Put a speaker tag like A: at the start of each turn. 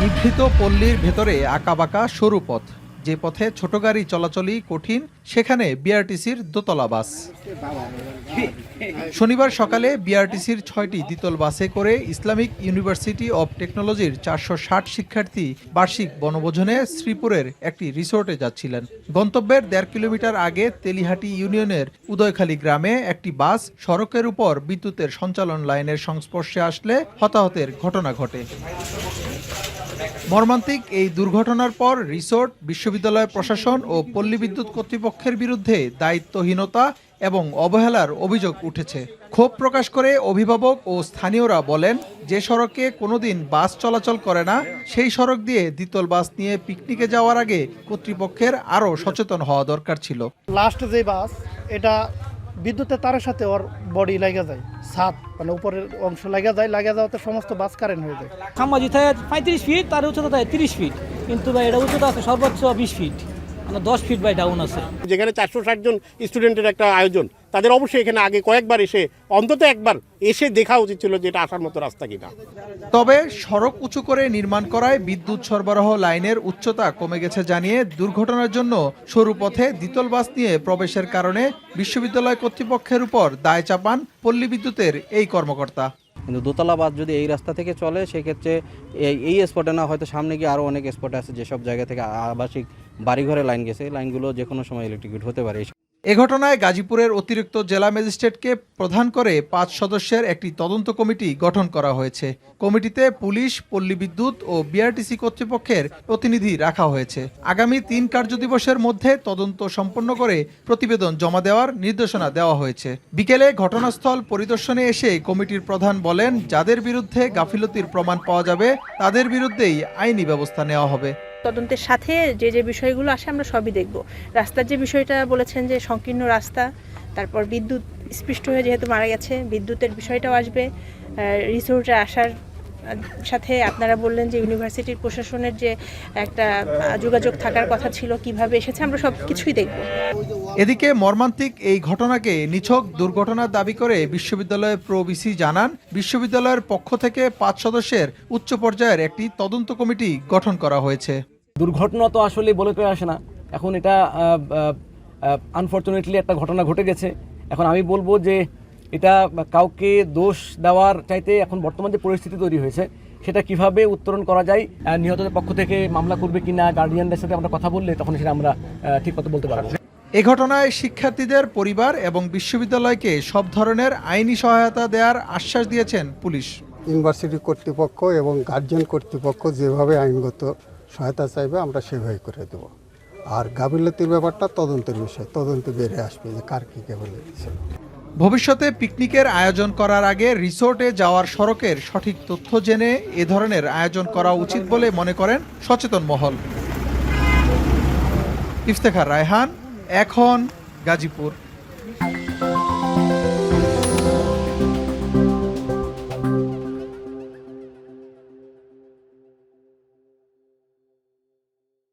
A: নিভৃত পল্লীর ভেতরে আঁকাবাঁকা সরু পথ, যে পথে ছোট গাড়ি চলাচলই কঠিন, সেখানে বিআরটিসির দোতলা বাস। শনিবার সকালে বিআরটিসির ৬টি দ্বিতল বাসে করে ইসলামিক ইউনিভার্সিটি অব টেকনোলজির ৪৬০ শিক্ষার্থী বার্ষিক বনভোজনে শ্রীপুরের একটি রিসোর্টে যাচ্ছিলেন। গন্তব্যের ১.৫ কিলোমিটার আগে তেলিহাটি ইউনিয়নের উদয়খালী গ্রামে একটি বাস সড়কের উপর বিদ্যুতের সঞ্চালন লাইনের সংস্পর্শে আসলে হতাহতের ঘটনা ঘটে। মর্মান্তিক এই দুর্ঘটনার পর রিসোর্ট, বিশ্ববিদ্যালয় প্রশাসন ও পল্লী বিদ্যুৎ কর্তৃপক্ষের বিরুদ্ধে দায়িত্বহীনতা এবং অবহেলার অভিযোগ উঠেছে। ক্ষোভ প্রকাশ করে অভিভাবক ও স্থানীয়রা বলেন, যে সড়কে কোনোদিন বাস চলাচল করে না, সেই সড়ক দিয়ে দ্বিতল বাস নিয়ে পিকনিকে যাওয়ার আগে কর্তৃপক্ষের আরও সচেতন হওয়া দরকার ছিল।
B: লাস্ট যে বাস, এটা বিদ্যুতের তারের সাথে ওর বডি লাগা যায়, ছাদ মানে উপরের অংশ লাগা যাওয়াতে সমস্ত বাস কারেন্ট হয়ে যায়।
C: খাম্বাজি থাকে 35 ফিট, তার উচ্চতা থাকে 30 ফিট, কিন্তু ভাই এটা উচ্চতা আছে সর্বোচ্চ 20 ফিট, মানে 10 ফিট বাই ডাউন আছে।
D: যেখানে 460 জন স্টুডেন্টের একটা আয়োজন, তাদের অবশ্যই এখানে আগে কয়েকবার এসে অন্তত একবার এসে দেখা উচিত ছিল যে এটা আসার মতো রাস্তা কিনা।
A: তবে সড়ক উঁচু করে নির্মাণ করায় বিদ্যুৎ সরবরাহ লাইনের উচ্চতা কমে গেছে জানিয়ে দুর্ঘটনার জন্য সরু পথে দ্বিতল বাস নিয়ে প্রবেশের কারণে বিশ্ববিদ্যালয় কর্তৃপক্ষের উপর দায় চাপান পল্লী বিদ্যুতের এই কর্মকর্তা।
E: কিন্তু দোতলা বাস যদি এই রাস্তা থেকে চলে, সেক্ষেত্রে এই স্পটে না, হয়তো সামনে গিয়ে আরও অনেক স্পট আছে যেসব জায়গা থেকে আবাসিক বাড়িঘরে লাইন গেছে, লাইনগুলো যে কোনো সময় ইলেকট্রিকিউট হতে পারে।
A: এ ঘটনায় গাজীপুরের অতিরিক্ত জেলা ম্যাজিস্ট্রেটকে প্রধান করে ৫ সদস্যের একটি তদন্ত কমিটি গঠন করা হয়েছে। কমিটিতে পুলিশ, পল্লী বিদ্যুৎ ও বিআরটিসি কর্তৃপক্ষের প্রতিনিধি রাখা হয়েছে। আগামী ৩ কার্যদিবসের মধ্যে তদন্ত সম্পন্ন করে প্রতিবেদন জমা দেওয়ার নির্দেশনা দেওয়া হয়েছে। বিকেলে ঘটনাস্থল পরিদর্শনে এসে কমিটির প্রধান বলেন, যাদের বিরুদ্ধে গাফিলতির প্রমাণ পাওয়া যাবে তাদের বিরুদ্ধেই আইনি ব্যবস্থা নেওয়া হবে।
F: তদন্তের সাথে যে বিষয়গুলো আসে আমরা সবই দেখব। রাস্তার যে বিষয়টা বলেছেন যে সংকীর্ণ রাস্তা, তারপর বিদ্যুৎ স্পৃষ্ট হয়ে যেহেতু মারা গেছে, বিদ্যুতের বিষয়টাও আসবে। রিসোর্টে আসার সাথে আপনারা বললেন যে ইউনিভার্সিটির প্রশাসনের যে একটা যোগাযোগ থাকার কথা ছিল, কিভাবে এসেছে, আমরা সব কিছুই দেখব।
A: এদিকে মর্মান্তিক এই ঘটনাকে নিছক দুর্ঘটনার দাবি করে বিশ্ববিদ্যালয়ের প্রভিসি জানান, বিশ্ববিদ্যালয়ের পক্ষ থেকে ৫ সদস্যের উচ্চ পর্যায়ের একটি তদন্ত কমিটি গঠন করা হয়েছে।
C: দুর্ঘটনা তো আসলে বলে পেয়ে আসে না, এখন এটা আনফরচুনেটলি একটা ঘটনা ঘটে গেছে। এখন আমি বলবো যে এটা কাউকে দোষ দেওয়ার চাইতে এখন বর্তমান যে পরিস্থিতি তৈরি হয়েছে, সেটা কিভাবে উত্তরণ করা যায়, নিহতদের পক্ষ থেকে মামলা করবে কিনা, গার্ডিয়ানদের সাথে আমরা কথা বললে তখন সেটা আমরা ঠিক মতো বলতে পারবো।
A: এ ঘটনায় শিক্ষার্থীদের পরিবার এবং বিশ্ববিদ্যালয়কে সব ধরনের আইনি সহায়তা দেওয়ার আশ্বাস দিয়েছেন পুলিশ।
G: ইউনিভার্সিটি কর্তৃপক্ষ এবং গার্জিয়ান কর্তৃপক্ষ যেভাবে আইনগত সহায়তা চাইবে আমরা সেভাবে করে দেব। আর গাফিলতির ব্যাপারটা তদন্তের বিষয়, তদন্তে বেড়ে আসবে যে কার কী কেবল ছিল।
A: ভবিষ্যতে পিকনিকের আয়োজন করার আগে রিসোর্টে যাওয়ার সড়কের সঠিক তথ্য জেনে এ ধরনের আয়োজন করা উচিত বলে মনে করেন সচেতন মহল। ইফতেখার রায়হান, এখন, গাজীপুর।